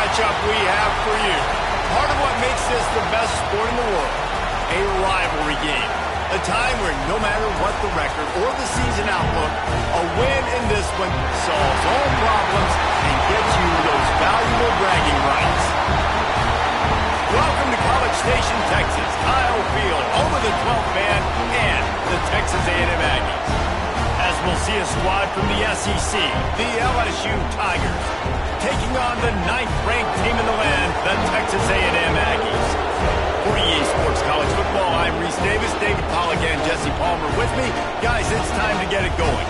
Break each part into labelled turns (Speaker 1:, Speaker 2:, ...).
Speaker 1: matchup we have for you. Part of what makes this the best sport in the world, a rivalry game. A time where no matter what the record or the season outlook, a win in this one solves all problems and gets you those valuable bragging rights. Welcome to College Station, Texas, Kyle Field, home of the 12th man and the Texas A&M Aggies. As we'll see a squad from the SEC, the LSU Tigers, taking on the 9th-ranked team in the land, the Texas A&M Aggies. For EA Sports College Football, I'm Reese Davis, David Pollack, and Jesse Palmer with me. Guys, it's time to get it going.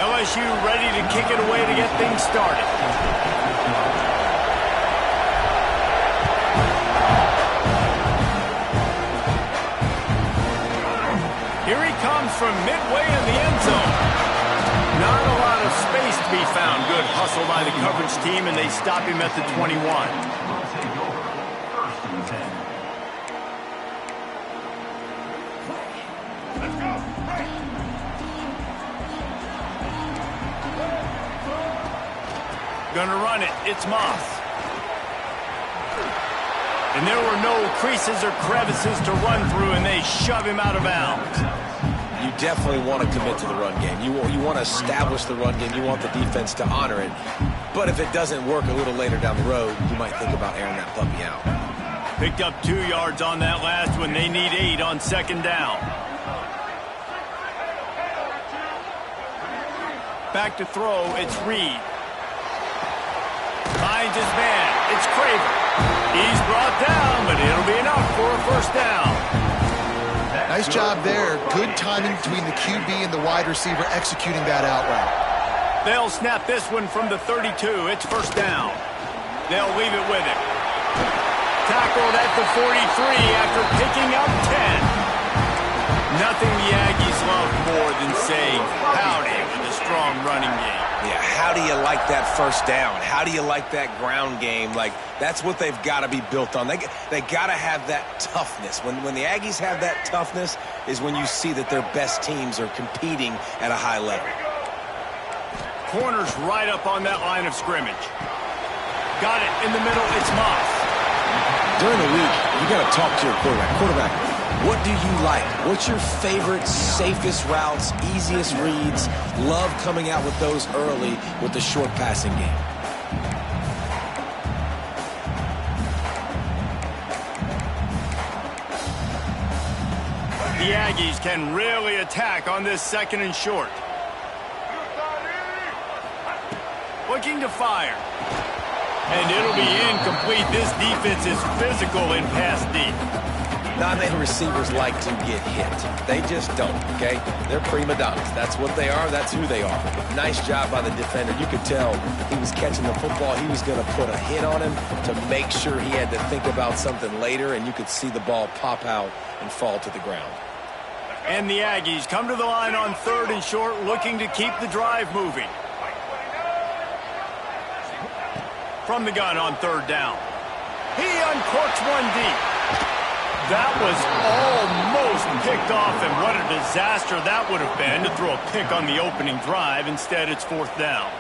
Speaker 1: LSU ready to kick it away to get things started. Here he comes from midway in the end zone. Not a lot of space to be found. Good hustle by the coverage team, and they stop him at the 21. Let's go. Gonna run it. It's Moss. And there were no creases or crevices to run through, and they shove him out of bounds.
Speaker 2: You definitely want to commit to the run game. You want to establish the run game. You want the defense to honor it. But if it doesn't work a little later down the road, you might think about airing that puppy out.
Speaker 1: Picked up 2 yards on that last one. They need 8 on second down. Back to throw. It's Reed. Finds his man. It's Craver. He's brought down, but it'll be enough for a first down.
Speaker 3: Nice job there. Good timing between the QB and the wide receiver executing that out route.
Speaker 1: They'll snap this one from the 32. It's first down. They'll leave it with him. Tackled at the 43 after picking up 10. Nothing the Aggies love more than saying howdy with a strong running game.
Speaker 2: Yeah, how do you like that first down? How do you like that ground game? Like, that's what they've got to be built on. They got to have that toughness. When the Aggies have that toughness is when you see that their best teams are competing at a high level.
Speaker 1: Corners right up on that line of scrimmage. Got it in the middle. It's Moss.
Speaker 2: During the week, you got to talk to your quarterback. What do you like? What's your favorite, safest routes, easiest reads? Love coming out with those early with the short passing game.
Speaker 1: The Aggies can really attack on this second and short. Looking to fire. And it'll be incomplete. This defense is physical in pass deep.
Speaker 2: Not many receivers like to get hit. They just don't, okay? They're prima donnas. That's what they are. That's who they are. Nice job by the defender. You could tell he was catching the football. He was going to put a hit on him to make sure he had to think about something later, and you could see the ball pop out and fall to the ground.
Speaker 1: And the Aggies come to the line on third and short, looking to keep the drive moving. From the gun on third down. He uncorks one deep. That was almost picked off, and what a disaster that would have been to throw a pick on the opening drive. Instead, it's fourth down.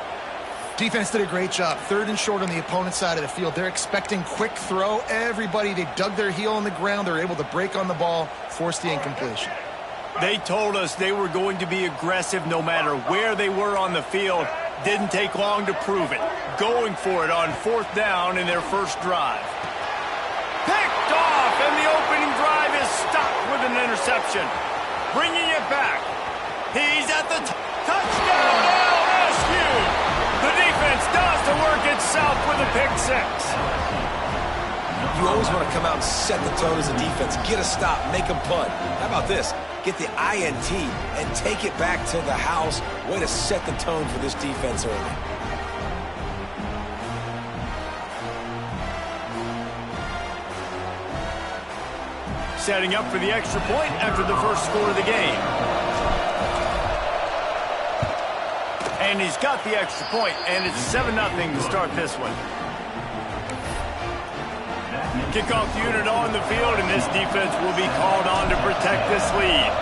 Speaker 3: Defense did a great job. Third and short on the opponent's side of the field. They're expecting quick throw. Everybody, they dug their heel on the ground. They're able to break on the ball, force the incompletion.
Speaker 1: They told us they were going to be aggressive no matter where they were on the field. Didn't take long to prove it. Going for it on fourth down in their first drive. Picked off, and the opening drive is stopped with an interception. Bringing it back. He's at the touchdown, LSU. The defense does the work itself with a pick six.
Speaker 2: You always want to come out and set the tone as a defense. Get a stop, make them punt. How about this? Get the INT and take it back to the house. Way to set the tone for this defense early.
Speaker 1: Setting up for the extra point after the first score of the game. And he's got the extra point, and it's 7-0 to start this one. Kickoff unit on the field, and this defense will be called on to protect this lead.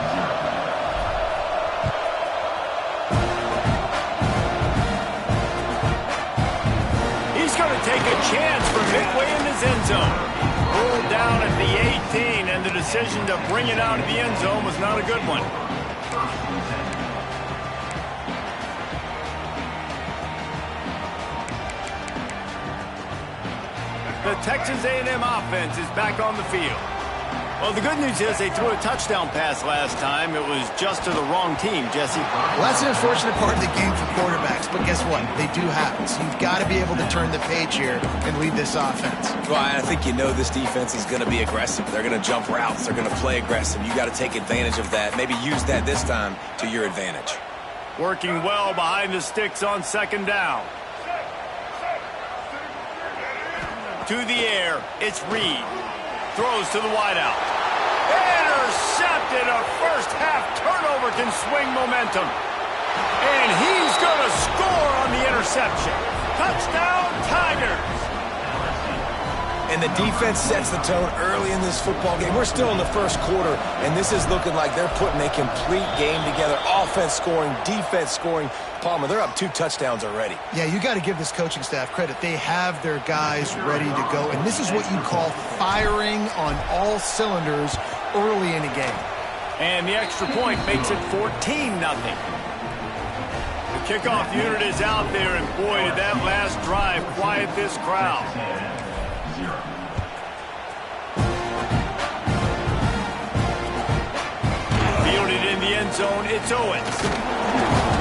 Speaker 1: He's going to take a chance from midway in his end zone. Rolled down at the 18, and the decision to bring it out of the end zone was not a good one. The Texas A&M offense is back on the field. Well, the good news is they threw a touchdown pass last time. It was just to the wrong team, Jesse.
Speaker 3: Well, that's an unfortunate part of the game for quarterbacks, but guess what? They do happen. So you've got to be able to turn the page here and lead this offense.
Speaker 2: Well, I think you know this defense is going to be aggressive. They're going to jump routes. They're going to play aggressive. You got to take advantage of that. Maybe use that this time to your advantage.
Speaker 1: Working well behind the sticks on second down. To the air, it's Reed. Throws to the wideout. Intercepted. A first-half turnover can swing momentum. And he's going to score on the interception. Touchdown, Tigers.
Speaker 2: And the defense sets the tone early in this football game. We're still in the first quarter, and this is looking like they're putting a complete game together. Offense scoring, defense scoring. Palmer, they're up 2 touchdowns already.
Speaker 3: Yeah, you got to give this coaching staff credit. They have their guys ready to go, and this is what you call firing on all cylinders early in a game.
Speaker 1: And the extra point makes it 14-0. The kickoff unit is out there, and boy, did that last drive quiet this crowd. Fielded in the end zone, it's Owens.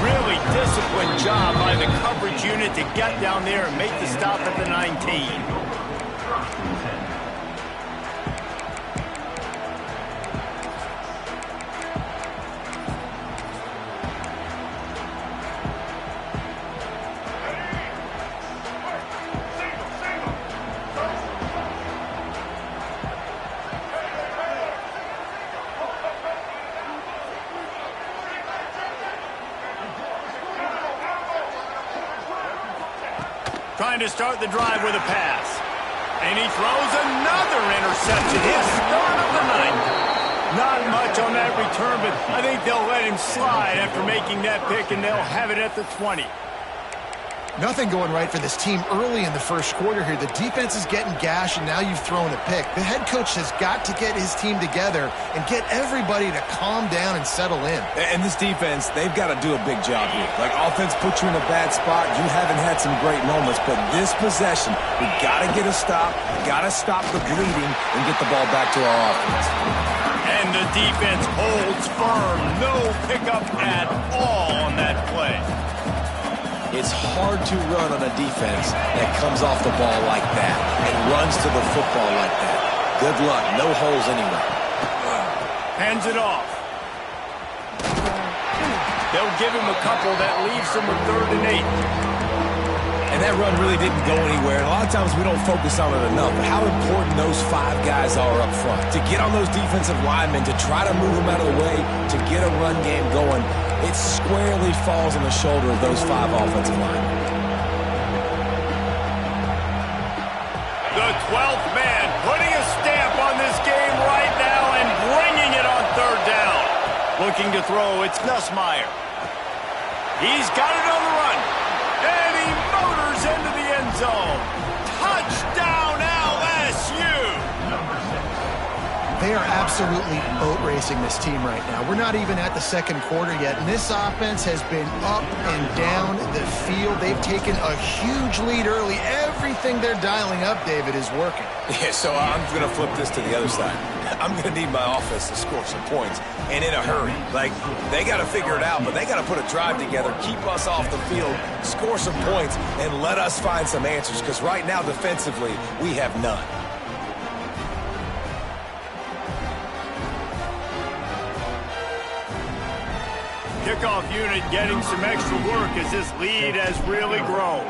Speaker 1: Really disciplined job by the coverage unit to get down there and make the stop at the 19. Trying to start the drive with a pass. And he throws another interception. His third of the night. Not much on that return, but I think they'll let him slide after making that pick, and they'll have it at the 20.
Speaker 3: Nothing going right for this team early in the first quarter here. The defense is getting gashed, and now you've thrown a pick. The head coach has got to get his team together and get everybody to calm down and settle in.
Speaker 2: And this defense, they've got to do a big job here. Like, offense put you in a bad spot. You haven't had some great moments, but this possession, we got to get a stop, got to stop the bleeding, and get the ball back to our offense.
Speaker 1: And the defense holds firm. No pickup at all on that play.
Speaker 2: It's hard to run on a defense that comes off the ball like that and runs to the football like that. Good luck. No holes anywhere.
Speaker 1: Hands it off. They'll give him a couple. That leaves him with 3rd and 8.
Speaker 2: And that run really didn't go anywhere. And a lot of times we don't focus on it enough. But how important those 5 guys are up front. To get on those defensive linemen, to try to move them out of the way, to get a run game going. It squarely falls on the shoulder of those 5 offensive linemen.
Speaker 1: The 12th man putting a stamp on this game right now and bringing it on 3rd down. Looking to throw, it's Nussmeier. He's got it on the run. And he motors into the end zone. Touchdown, LSU!
Speaker 3: They are absolutely boat racing this team right now. We're not even at the second quarter yet, and this offense has been up and down the field. They've taken a huge lead early. Everything they're dialing up, David, is working.
Speaker 2: Yeah, so I'm going to flip this to the other side. I'm going to need my offense to score some points, and in a hurry. Like, they got to figure it out, but they got to put a drive together, keep us off the field, score some points, and let us find some answers, because right now, defensively, we have none.
Speaker 1: Kickoff unit getting some extra work as this lead has really grown.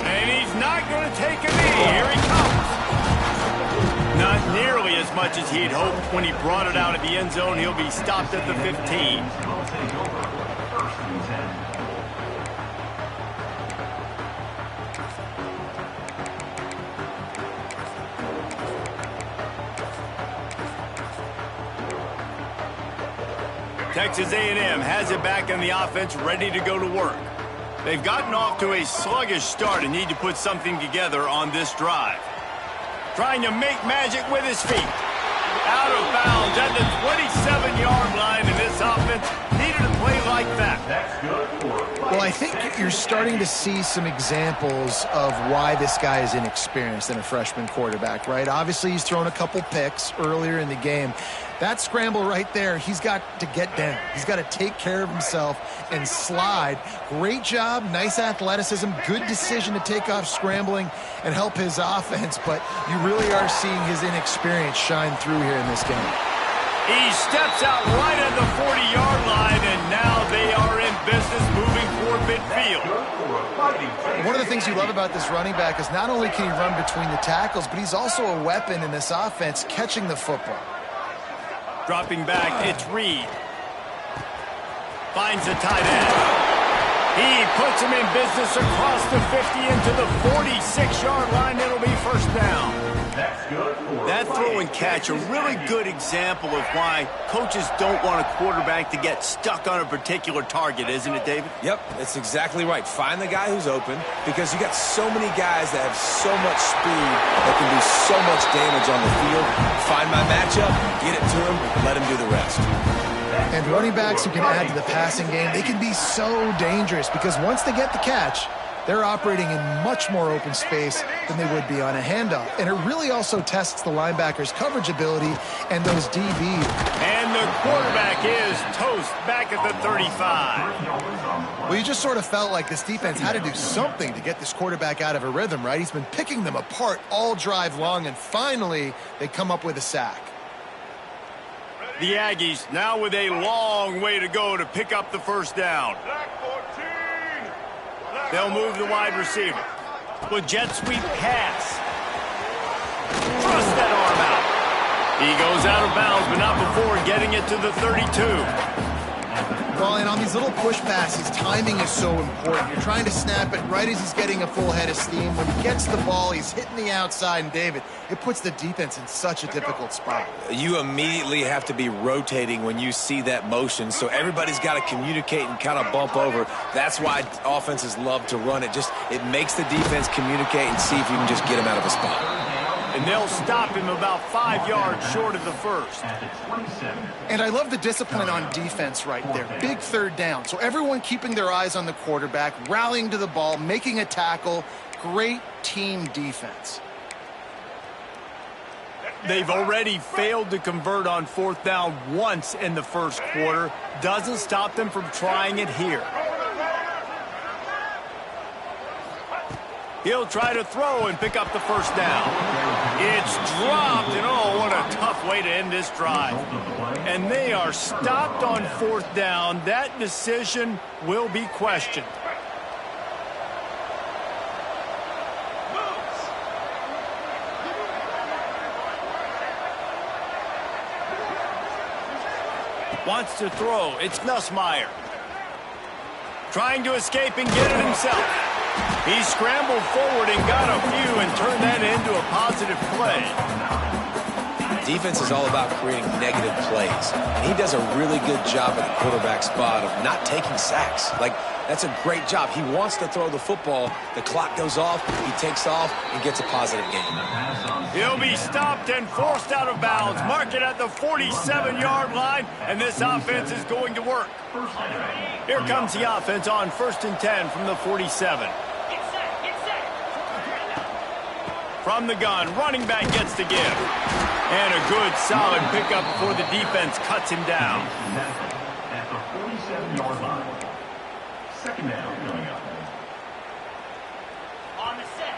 Speaker 1: And he's not going to take a knee. Here he comes. Not nearly as much as he'd hoped when he brought it out of the end zone. He'll be stopped at the 15. Texas A&M has it back in the offense, ready to go to work. They've gotten off to a sluggish start and need to put something together on this drive. Trying to make magic with his feet. Out of bounds at the 27-yard line, and this offense needed a play like that.
Speaker 3: Well, I think you're starting to see some examples of why this guy is inexperienced in a freshman quarterback, right? Obviously, he's thrown a couple picks earlier in the game. That scramble right there, he's got to get down. He's got to take care of himself and slide. Great job, nice athleticism, good decision to take off scrambling and help his offense, but you really are seeing his inexperience shine through here in this game.
Speaker 1: He steps out right at the 40-yard line, and now they are in business moving toward midfield.
Speaker 3: One of the things you love about this running back is not only can he run between the tackles, but he's also a weapon in this offense catching the football.
Speaker 1: Dropping back, it's Reed. Finds the tight end. He puts him in business across the 50 into the 46-yard line. It'll be first down. That throw and catch, a really good example of why coaches don't want a quarterback to get stuck on a particular target, isn't it, David?
Speaker 2: Yep, that's exactly right. Find the guy who's open, because you got so many guys that have so much speed that can do so much damage on the field. Find my matchup, get it to him, let him do the rest.
Speaker 3: And running backs who can add to the passing game, they can be so dangerous because once they get the catch, they're operating in much more open space than they would be on a handoff. And it really also tests the linebacker's coverage ability and those DBs.
Speaker 1: And the quarterback is toast back at the 35.
Speaker 3: Well, you just sort of felt like this defense had to do something to get this quarterback out of a rhythm, right? He's been picking them apart all drive long, and finally they come up with a sack.
Speaker 1: The Aggies now with a long way to go to pick up the first down. They'll move the wide receiver. With jet sweep pass. Thrust that arm out. He goes out of bounds, but not before getting it to the 32.
Speaker 3: Well, and on these little push passes, timing is so important. You're trying to snap it right as he's getting a full head of steam. When he gets the ball, he's hitting the outside, and David, it puts the defense in such a difficult spot.
Speaker 2: You immediately have to be rotating when you see that motion, so everybody's got to communicate and kind of bump over. That's why offenses love to run it. It makes the defense communicate and see if you can just get him out of a spot.
Speaker 1: And they'll stop him about 5 yards short of the first.
Speaker 3: And I love the discipline on defense right there. Big third down. So everyone keeping their eyes on the quarterback, rallying to the ball, making a tackle. Great team defense.
Speaker 1: They've already failed to convert on fourth down once in the first quarter. Doesn't stop them from trying it here. He'll try to throw and pick up the first down. It's dropped, and oh, what a tough way to end this drive. And they are stopped on fourth down. That decision will be questioned. Wants to throw. It's Nussmeier. Trying to escape and get it himself. He scrambled forward and got a few and turned that into a positive play.
Speaker 2: Defense is all about creating negative plays. And he does a really good job at the quarterback spot of not taking sacks. That's a great job. He wants to throw the football. The clock goes off. He takes off and gets a positive gain.
Speaker 1: He'll be stopped and forced out of bounds. Mark it at the 47-yard line, and this offense is going to work. Here comes the offense on 1st and 10 from the 47. From the gun, running back gets the give. And a good, solid pickup before the defense cuts him down.
Speaker 4: At the 47-yard line. Second down coming up.
Speaker 5: On the set.